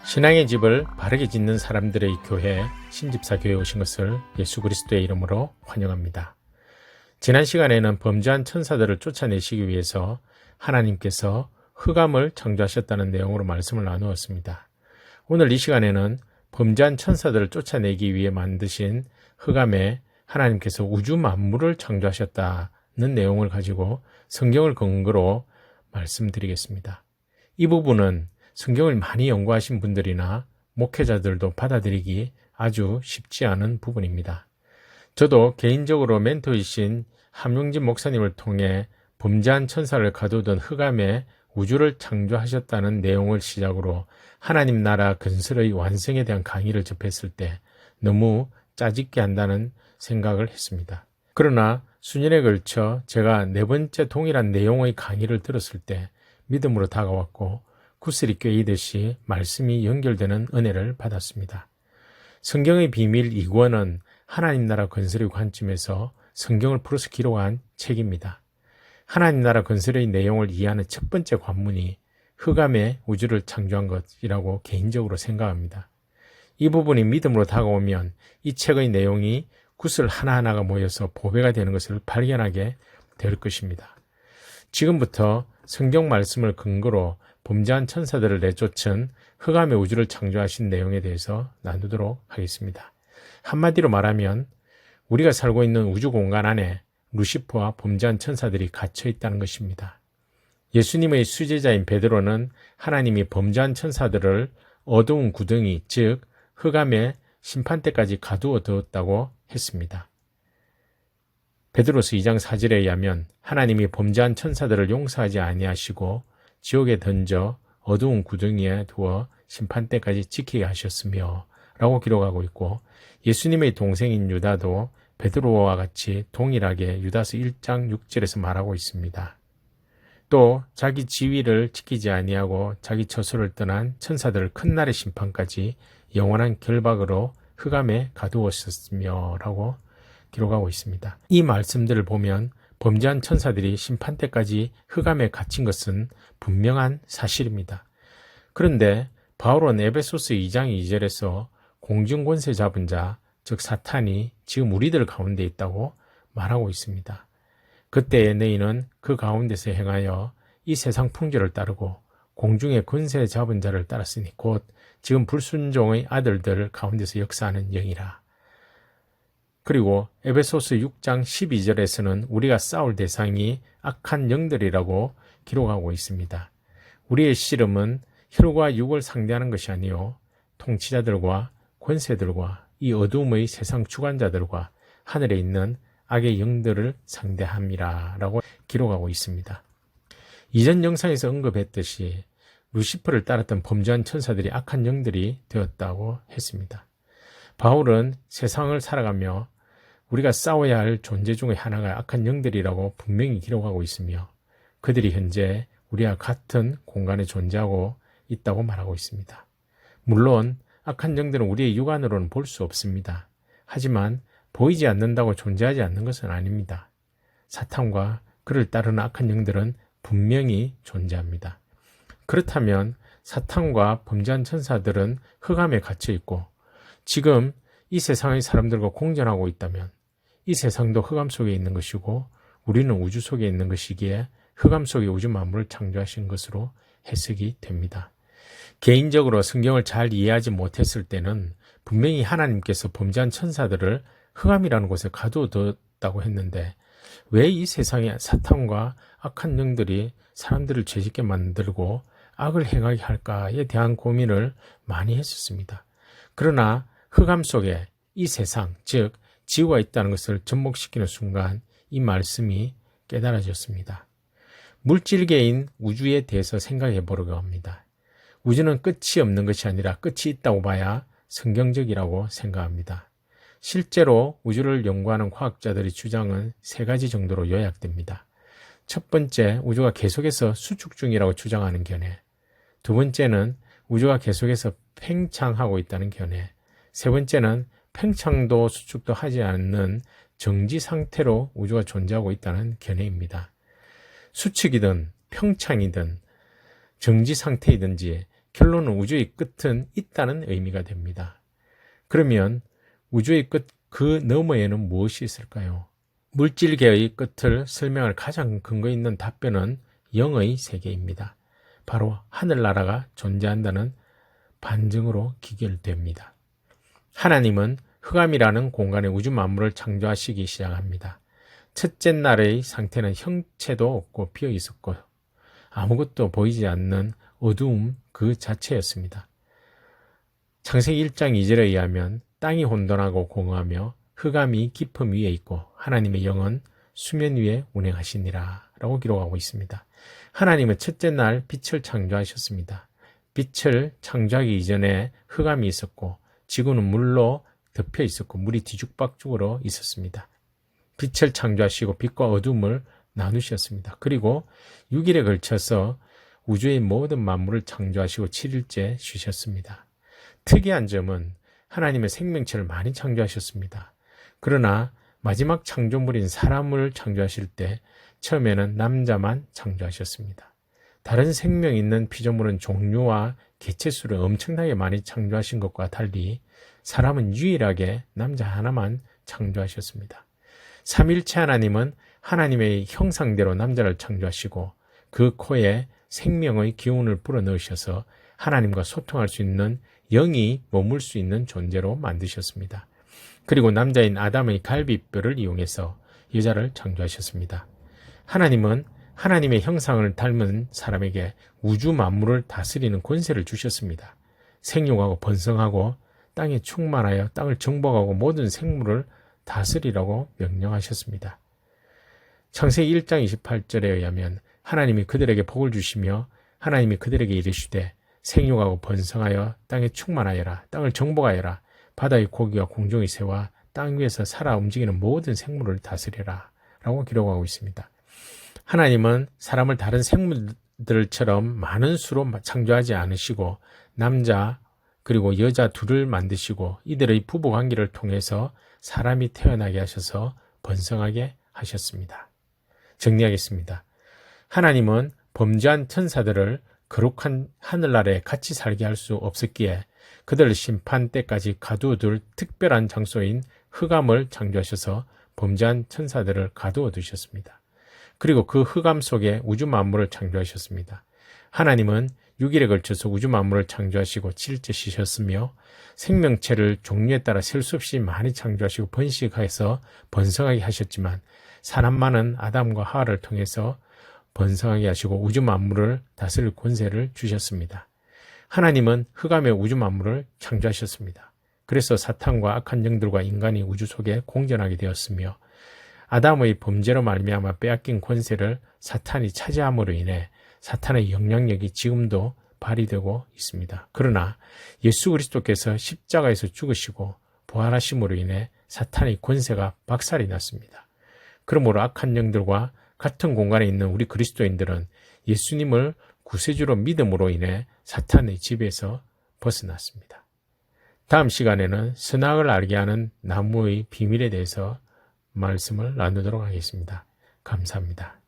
신앙의 집을 바르게 짓는 사람들의 교회 신집사교회에 오신 것을 예수 그리스도의 이름으로 환영합니다. 지난 시간에는 범죄한 천사들을 쫓아내시기 위해서 하나님께서 흑암을 창조하셨다는 내용으로 말씀을 나누었습니다. 오늘 이 시간에는 범죄한 천사들을 쫓아내기 위해 만드신 흑암에 하나님께서 우주 만물을 창조하셨다는 내용을 가지고 성경을 근거로 말씀드리겠습니다. 이 부분은 성경을 많이 연구하신 분들이나 목회자들도 받아들이기 아주 쉽지 않은 부분입니다. 저도 개인적으로 멘토이신 함용진 목사님을 통해 범죄한 천사를 가두던 흑암에 우주를 창조하셨다는 내용을 시작으로 하나님 나라 건설의 완성에 대한 강의를 접했을 때 너무 짜깁게 한다는 생각을 했습니다. 그러나 수년에 걸쳐 제가 네 번째 동일한 내용의 강의를 들었을 때 믿음으로 다가왔고 구슬이 꿰이듯이 말씀이 연결되는 은혜를 받았습니다. 성경의 비밀 2권은 하나님 나라 건설의 관점에서 성경을 풀어서 기록한 책입니다. 하나님 나라 건설의 내용을 이해하는 첫 번째 관문이 흑암에 우주를 창조한 것이라고 개인적으로 생각합니다. 이 부분이 믿음으로 다가오면 이 책의 내용이 구슬 하나하나가 모여서 보배가 되는 것을 발견하게 될 것입니다. 지금부터 성경 말씀을 근거로 범죄한 천사들을 내쫓은 흑암의 우주를 창조하신 내용에 대해서 나누도록 하겠습니다. 한마디로 말하면 우리가 살고 있는 우주 공간 안에 루시퍼와 범죄한 천사들이 갇혀 있다는 것입니다. 예수님의 수제자인 베드로는 하나님이 범죄한 천사들을 어두운 구덩이, 즉 흑암의 심판대까지 가두어 두었다고 했습니다. 베드로서 2장 4절에 의하면 하나님이 범죄한 천사들을 용서하지 아니하시고 지옥에 던져 어두운 구덩이에 두어 심판대까지 지키게 하셨으며 라고 기록하고 있고, 예수님의 동생인 유다도 베드로와 같이 동일하게 유다서 1장 6절에서 말하고 있습니다. 또 자기 지위를 지키지 아니하고 자기 처소를 떠난 천사들을 큰 날의 심판까지 영원한 결박으로 흑암에 가두었으며 라고 기록하고 있습니다. 이 말씀들을 보면 범죄한 천사들이 심판대까지 흑암에 갇힌 것은 분명한 사실입니다. 그런데 바울은 에베소서 2장 2절에서 공중권세 잡은 자, 즉 사탄이 지금 우리들 가운데 있다고 말하고 있습니다. 그때의 너희는 그 가운데서 행하여 이 세상 풍조를 따르고 공중의 권세 잡은 자를 따랐으니 곧 지금 불순종의 아들들 가운데서 역사하는 영이라. 그리고 에베소서 6장 12절에서는 우리가 싸울 대상이 악한 영들이라고 기록하고 있습니다. 우리의 씨름은 혈과 육을 상대하는 것이 아니요 통치자들과 권세들과 이 어둠의 세상 주관자들과 하늘에 있는 악의 영들을 상대함이라 라고 기록하고 있습니다. 이전 영상에서 언급했듯이 루시퍼를 따랐던 범죄한 천사들이 악한 영들이 되었다고 했습니다. 바울은 세상을 살아가며 우리가 싸워야 할 존재 중의 하나가 악한 영들이라고 분명히 기록하고 있으며 그들이 현재 우리와 같은 공간에 존재하고 있다고 말하고 있습니다. 물론 악한 영들은 우리의 육안으로는 볼 수 없습니다. 하지만 보이지 않는다고 존재하지 않는 것은 아닙니다. 사탄과 그를 따르는 악한 영들은 분명히 존재합니다. 그렇다면 사탄과 범죄한 천사들은 흑암에 갇혀 있고 지금 이 세상의 사람들과 공존하고 있다면 이 세상도 흑암 속에 있는 것이고 우리는 우주 속에 있는 것이기에 흑암 속에 우주 만물을 창조하신 것으로 해석이 됩니다. 개인적으로 성경을 잘 이해하지 못했을 때는 분명히 하나님께서 범죄한 천사들을 흑암이라는 곳에 가두어뒀다고 했는데 왜 이 세상에 사탄과 악한 영들이 사람들을 죄짓게 만들고 악을 행하게 할까에 대한 고민을 많이 했었습니다. 그러나 흑암 속에 이 세상, 즉 지구가 있다는 것을 접목시키는 순간 이 말씀이 깨달아졌습니다. 물질계인 우주에 대해서 생각해 보려고 합니다. 우주는 끝이 없는 것이 아니라 끝이 있다고 봐야 성경적이라고 생각합니다. 실제로 우주를 연구하는 과학자들의 주장은 세 가지 정도로 요약됩니다. 첫 번째, 우주가 계속해서 수축 중이라고 주장하는 견해. 두 번째는 우주가 계속해서 팽창하고 있다는 견해. 세 번째는 팽창도 수축도 하지 않는 정지 상태로 우주가 존재하고 있다는 견해입니다. 수축이든 평창이든 정지 상태이든지 결론은 우주의 끝은 있다는 의미가 됩니다. 그러면 우주의 끝 그 너머에는 무엇이 있을까요? 물질계의 끝을 설명할 가장 근거 있는 답변은 영의 세계입니다. 바로 하늘나라가 존재한다는 반증으로 기결됩니다. 하나님은 흑암이라는 공간에 우주 만물을 창조하시기 시작합니다. 첫째 날의 상태는 형체도 없고 비어 있었고 아무것도 보이지 않는 어두움 그 자체였습니다. 창세기 1장 2절에 의하면 땅이 혼돈하고 공허하며 흑암이 깊음 위에 있고 하나님의 영은 수면 위에 운행하시니라 라고 기록하고 있습니다. 하나님은 첫째 날 빛을 창조하셨습니다. 빛을 창조하기 이전에 흑암이 있었고 지구는 물로 덮여 있었고 물이 뒤죽박죽으로 있었습니다. 빛을 창조하시고 빛과 어둠을 나누셨습니다. 그리고 6일에 걸쳐서 우주의 모든 만물을 창조하시고 7일째 쉬셨습니다. 특이한 점은 하나님의 생명체를 많이 창조하셨습니다. 그러나 마지막 창조물인 사람을 창조하실 때 처음에는 남자만 창조하셨습니다. 다른 생명 있는 피조물은 종류와 개체수를 엄청나게 많이 창조하신 것과 달리 사람은 유일하게 남자 하나만 창조하셨습니다. 삼일체 하나님은 하나님의 형상대로 남자를 창조하시고 그 코에 생명의 기운을 불어넣으셔서 하나님과 소통할 수 있는 영이 머물 수 있는 존재로 만드셨습니다. 그리고 남자인 아담의 갈비뼈를 이용해서 여자를 창조하셨습니다. 하나님은 하나님의 형상을 닮은 사람에게 우주 만물을 다스리는 권세를 주셨습니다. 생육하고 번성하고 땅에 충만하여 땅을 정복하고 모든 생물을 다스리라고 명령하셨습니다. 창세기 1장 28절에 의하면 하나님이 그들에게 복을 주시며 하나님이 그들에게 이르시되 생육하고 번성하여 땅에 충만하여라. 땅을 정복하여라. 바다의 고기와 공중의 새와 땅 위에서 살아 움직이는 모든 생물을 다스려라 라고 기록하고 있습니다. 하나님은 사람을 다른 생물들처럼 많은 수로 창조하지 않으시고 남자 그리고 여자 둘을 만드시고 이들의 부부관계를 통해서 사람이 태어나게 하셔서 번성하게 하셨습니다. 정리하겠습니다. 하나님은 범죄한 천사들을 거룩한 하늘나라에 같이 살게 할 수 없었기에 그들을 심판 때까지 가두어둘 특별한 장소인 흑암을 창조하셔서 범죄한 천사들을 가두어 두셨습니다. 그리고 그 흑암 속에 우주 만물을 창조하셨습니다. 하나님은 6일에 걸쳐서 우주 만물을 창조하시고 7일째 쉬셨으며 생명체를 종류에 따라 셀 수 없이 많이 창조하시고 번식해서 번성하게 하셨지만 사람만은 아담과 하와를 통해서 번성하게 하시고 우주 만물을 다스릴 권세를 주셨습니다. 하나님은 흑암의 우주 만물을 창조하셨습니다. 그래서 사탄과 악한 영들과 인간이 우주 속에 공존하게 되었으며 아담의 범죄로 말미암아 빼앗긴 권세를 사탄이 차지함으로 인해 사탄의 영향력이 지금도 발휘되고 있습니다. 그러나 예수 그리스도께서 십자가에서 죽으시고 부활하심으로 인해 사탄의 권세가 박살이 났습니다. 그러므로 악한 영들과 같은 공간에 있는 우리 그리스도인들은 예수님을 구세주로 믿음으로 인해 사탄의 지배에서 벗어났습니다. 다음 시간에는 선악을 알게 하는 나무의 비밀에 대해서 말씀을 나누도록 하겠습니다. 감사합니다.